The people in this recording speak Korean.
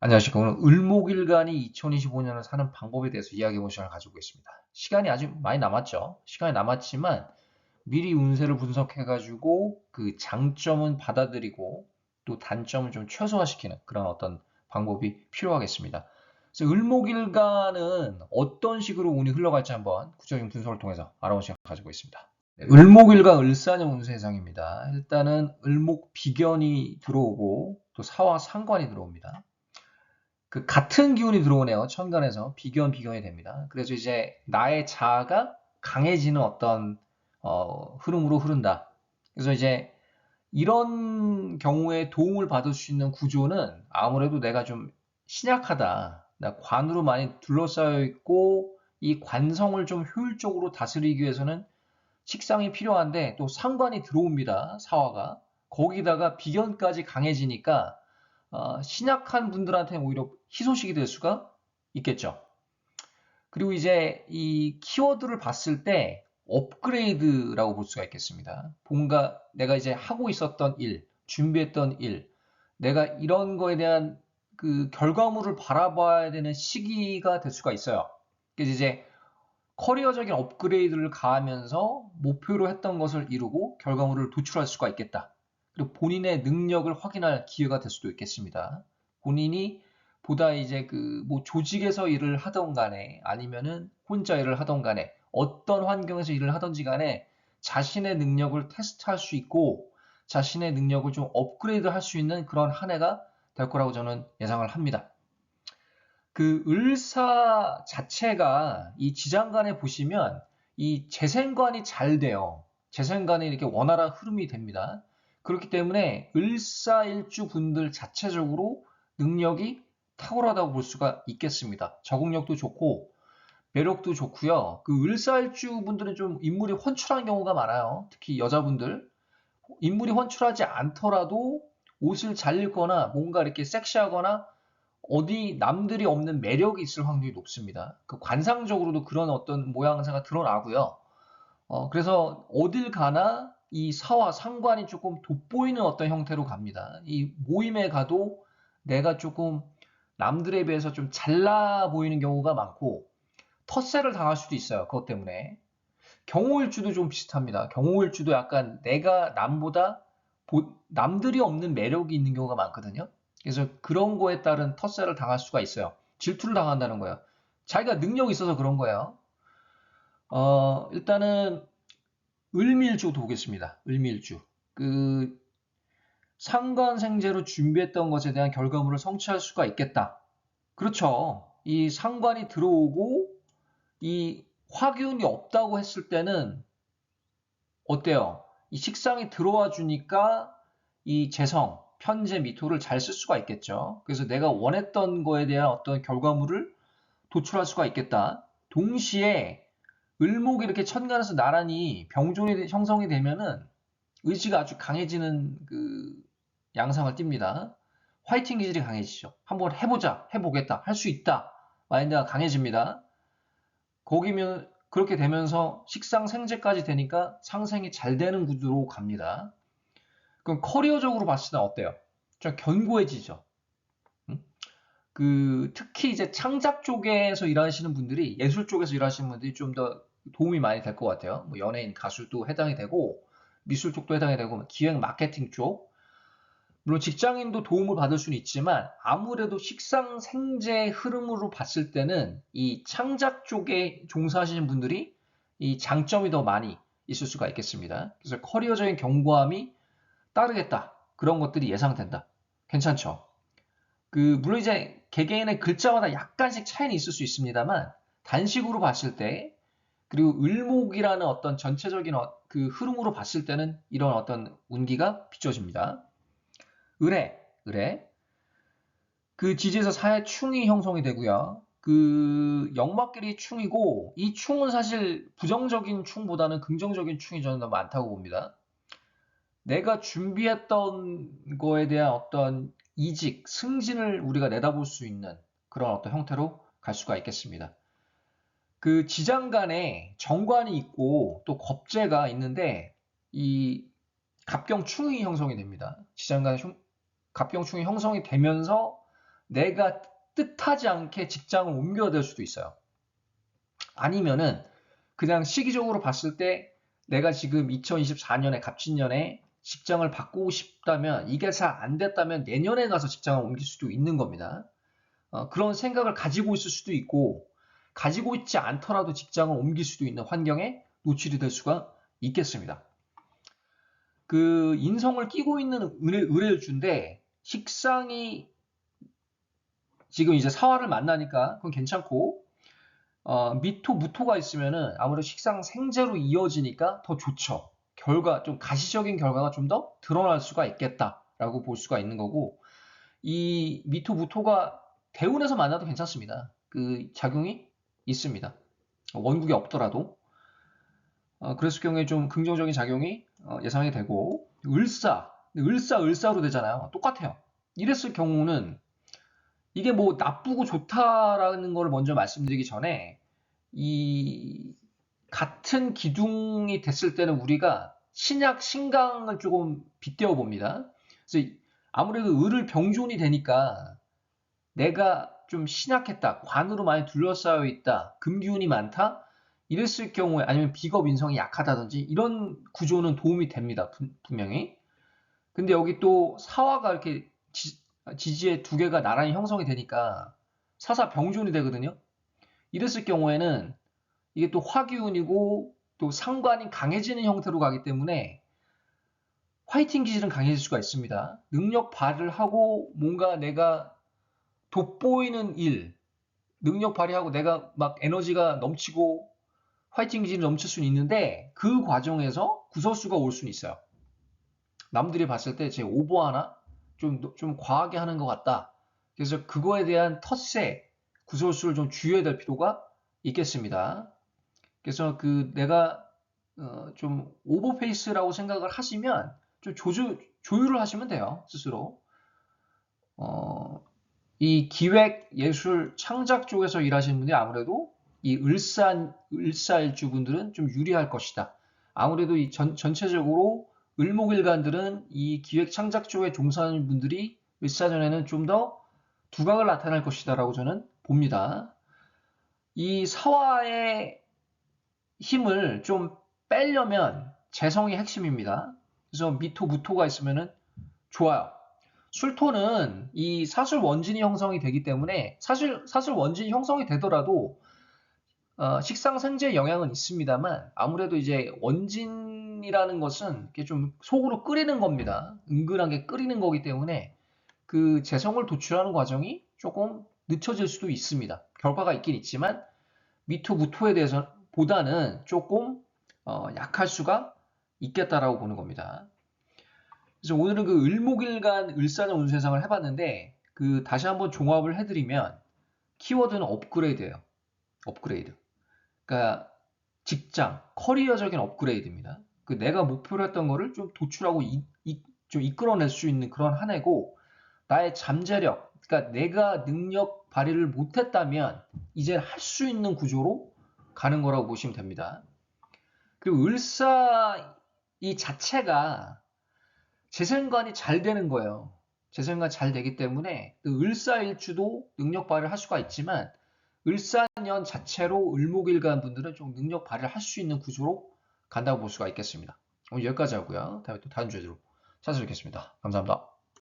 안녕하십니까. 오늘 을목일간이 2025년을 사는 방법에 대해서 이야기해볼 시간을 가지고 있습니다. 시간이 아직 많이 남았죠. 시간이 남았지만 미리 운세를 분석해가지고 그 장점은 받아들이고 또 단점을 좀 최소화시키는 그런 어떤 방법이 필요하겠습니다. 그래서 을목일간은 어떤 식으로 운이 흘러갈지 한번 구체적인 분석을 통해서 알아보는 시간을 가지고 있습니다. 네, 을목일간 을사년 운세상입니다. 일단은 을목비견이 들어오고 또 사화 상관이 들어옵니다. 그 같은 기운이 들어오네요. 천간에서 비견이 됩니다. 그래서 이제 나의 자아가 강해지는 어떤 흐름으로 흐른다. 그래서 이제 이런 경우에 도움을 받을 수 있는 구조는 아무래도 내가 좀 신약하다. 나 관으로 많이 둘러싸여 있고 이 관성을 좀 효율적으로 다스리기 위해서는 식상이 필요한데 또 상관이 들어옵니다. 사화가. 거기다가 비견까지 강해지니까 신약한 분들한테는 오히려 희소식이 될 수가 있겠죠. 그리고 이제 이 키워드를 봤을 때 업그레이드라고 볼 수가 있겠습니다. 뭔가 내가 이제 하고 있었던 일, 준비했던 일, 내가 이런 거에 대한 그 결과물을 바라봐야 되는 시기가 될 수가 있어요. 그래서 이제 커리어적인 업그레이드를 가하면서 목표로 했던 것을 이루고 결과물을 도출할 수가 있겠다. 그리고 본인의 능력을 확인할 기회가 될 수도 있겠습니다. 본인이 보다 이제 그 뭐 조직에서 일을 하던 간에 아니면은 혼자 일을 하던 간에 어떤 환경에서 일을 하던지 간에 자신의 능력을 테스트할 수 있고 자신의 능력을 좀 업그레이드 할 수 있는 그런 한 해가 될 거라고 저는 예상을 합니다. 그 을사 자체가 이 지장간에 보시면 이 재생관이 잘 돼요. 재생관이 이렇게 원활한 흐름이 됩니다. 그렇기 때문에 을사일주 분들 자체적으로 능력이 탁월하다고 볼 수가 있겠습니다. 적응력도 좋고 매력도 좋고요. 그 을사일주 분들은 좀 인물이 훤출한 경우가 많아요. 특히 여자분들. 인물이 훤출하지 않더라도 옷을 잘 입거나 뭔가 이렇게 섹시하거나 어디 남들이 없는 매력이 있을 확률이 높습니다. 그 관상적으로도 그런 어떤 모양새가 드러나고요. 그래서 어딜 가나 이 사와 상관이 조금 돋보이는 어떤 형태로 갑니다. 이 모임에 가도 내가 조금 남들에 비해서 좀 잘나 보이는 경우가 많고 텃세를 당할 수도 있어요. 그것 때문에. 경호일주도 좀 비슷합니다. 경호일주도 약간 내가 남보다 남들이 없는 매력이 있는 경우가 많거든요. 그래서 그런 거에 따른 텃세를 당할 수가 있어요. 질투를 당한다는 거예요. 자기가 능력이 있어서 그런 거예요. 일단은 을밀주 보겠습니다. 을밀주. 그 상관생재로 준비했던 것에 대한 결과물을 성취할 수가 있겠다. 그렇죠. 이 상관이 들어오고 이 화기운이 없다고 했을 때는 어때요? 이 식상이 들어와 주니까 이 재성, 편재, 미토를 잘 쓸 수가 있겠죠. 그래서 내가 원했던 거에 대한 어떤 결과물을 도출할 수가 있겠다. 동시에 을목이 이렇게 천간에서 나란히 병존이 형성이 되면은 의지가 아주 강해지는 그 양상을 띱니다. 화이팅 기질이 강해지죠. 한번 해보자, 해보겠다, 할 수 있다. 마인드가 강해집니다. 거기면 그렇게 되면서 식상 생재까지 되니까 상생이 잘 되는 구조로 갑니다. 그럼 커리어적으로 봤을 때 어때요? 좀 견고해지죠. 음? 그 특히 이제 창작 쪽에서 일하시는 분들이 예술 쪽에서 일하시는 분들이 좀 더 도움이 많이 될 것 같아요. 뭐 연예인, 가수도 해당이 되고 미술 쪽도 해당이 되고 기획 마케팅 쪽 물론 직장인도 도움을 받을 수는 있지만 아무래도 식상생재 흐름으로 봤을 때는 이 창작 쪽에 종사하시는 분들이 이 장점이 더 많이 있을 수가 있겠습니다. 그래서 커리어적인 견고함이 따르겠다. 그런 것들이 예상된다. 괜찮죠? 물론 이제 개개인의 글자마다 약간씩 차이는 있을 수 있습니다만 단식으로 봤을 때 그리고 을목이라는 어떤 전체적인 그 흐름으로 봤을 때는 이런 어떤 운기가 비춰집니다. 을해. 그 지지에서 사의 충이 형성이 되고요. 그 역마끼리 충이고 이 충은 사실 부정적인 충보다는 긍정적인 충이 저는 더 많다고 봅니다. 내가 준비했던 거에 대한 어떤 이직, 승진을 우리가 내다볼 수 있는 그런 어떤 형태로 갈 수가 있겠습니다. 그 지장간에 정관이 있고 또 겁재가 있는데 이 갑경충이 형성이 됩니다. 지장간에 갑경충이 형성이 되면서 내가 뜻하지 않게 직장을 옮겨야 될 수도 있어요. 아니면은 그냥 시기적으로 봤을 때 내가 지금 2024년에 갑진년에 직장을 바꾸고 싶다면 이게 잘 안 됐다면 내년에 가서 직장을 옮길 수도 있는 겁니다. 그런 생각을 가지고 있을 수도 있고 가지고 있지 않더라도 직장을 옮길 수도 있는 환경에 노출이 될 수가 있겠습니다. 그 인성을 끼고 있는 의뢰일주인데 식상이 지금 이제 사화를 만나니까 그건 괜찮고 미토, 무토가 있으면은 아무래도 식상 생재로 이어지니까 더 좋죠. 좀 가시적인 결과가 좀 더 드러날 수가 있겠다라고 볼 수가 있는 거고, 이 미토, 무토가 대운에서 만나도 괜찮습니다. 그 작용이 있습니다. 원국이 없더라도. 그랬을 경우에 좀 긍정적인 작용이 예상이 되고, 을사로 되잖아요. 똑같아요. 이랬을 경우는 이게 뭐 나쁘고 좋다라는 걸 먼저 말씀드리기 전에 이 같은 기둥이 됐을 때는 우리가 신약, 신강을 조금 빗대어 봅니다. 그래서 아무래도 을을 병존이 되니까 내가 좀 신약했다, 관으로 많이 둘러싸여 있다, 금기운이 많다, 이랬을 경우에 아니면 비겁 인성이 약하다든지 이런 구조는 도움이 됩니다. 분명히. 근데 여기 또 사화가 이렇게 지지의 두 개가 나란히 형성이 되니까 사사 병존이 되거든요. 이랬을 경우에는 이게 또 화기운이고 또 상관이 강해지는 형태로 가기 때문에 화이팅 기질은 강해질 수가 있습니다. 능력 발휘를 하고 뭔가 내가 돋보이는 일, 능력 발휘하고 내가 막 에너지가 넘치고 화이팅 기질이 넘칠 수는 있는데 그 과정에서 구설수가 올 수는 있어요. 남들이 봤을 때 제 오버하나? 좀 과하게 하는 것 같다. 그래서 그거에 대한 텃세, 구설수를 좀 주의해야 될 필요가 있겠습니다. 그래서 그 내가 좀 오버페이스라고 생각을 하시면 좀 조율을 하시면 돼요. 스스로. 이 기획, 예술, 창작 쪽에서 일하시는 분들이 아무래도 이 을사일주분들은 좀 유리할 것이다. 아무래도 이 전체적으로 을목일간들은 이 기획, 창작 쪽에 종사하는 분들이 을사전에는 좀 더 두각을 나타낼 것이다라고 저는 봅니다. 이 사화의 힘을 좀 빼려면 재성이 핵심입니다. 그래서 미토, 무토가 있으면 좋아요. 술토는 이 사술 원진이 형성이 되기 때문에 사술 원진이 형성이 되더라도 식상생재의 영향은 있습니다만 아무래도 이제 원진이라는 것은 이렇게 좀 속으로 끓이는 겁니다. 은근하게 끓이는 거기 때문에 그 재성을 도출하는 과정이 조금 늦춰질 수도 있습니다. 결과가 있긴 있지만 미토, 무토에 대해서 보다는 조금 약할 수가 있겠다라고 보는 겁니다. 그래서 오늘은 그 을목일간 을사년 운세상을 해봤는데 그 다시 한번 종합을 해드리면 키워드는 업그레이드예요. 업그레이드. 그러니까 직장, 커리어적인 업그레이드입니다. 그 내가 목표로 했던 거를 좀 도출하고 좀 이끌어낼 수 있는 그런 한 해고 나의 잠재력, 그러니까 내가 능력 발휘를 못했다면 이제 할 수 있는 구조로 가는 거라고 보시면 됩니다. 그리고 을사 이 자체가 재생관이 잘 되는 거예요. 재생관 잘 되기 때문에 을사일주도 능력 발휘를 할 수가 있지만 을사년 자체로 을목일간 분들은 좀 능력 발휘를 할 수 있는 구조로 간다고 볼 수가 있겠습니다. 오늘 여기까지 하고요. 다음에 또 다른 주제로 찾아뵙겠습니다. 감사합니다.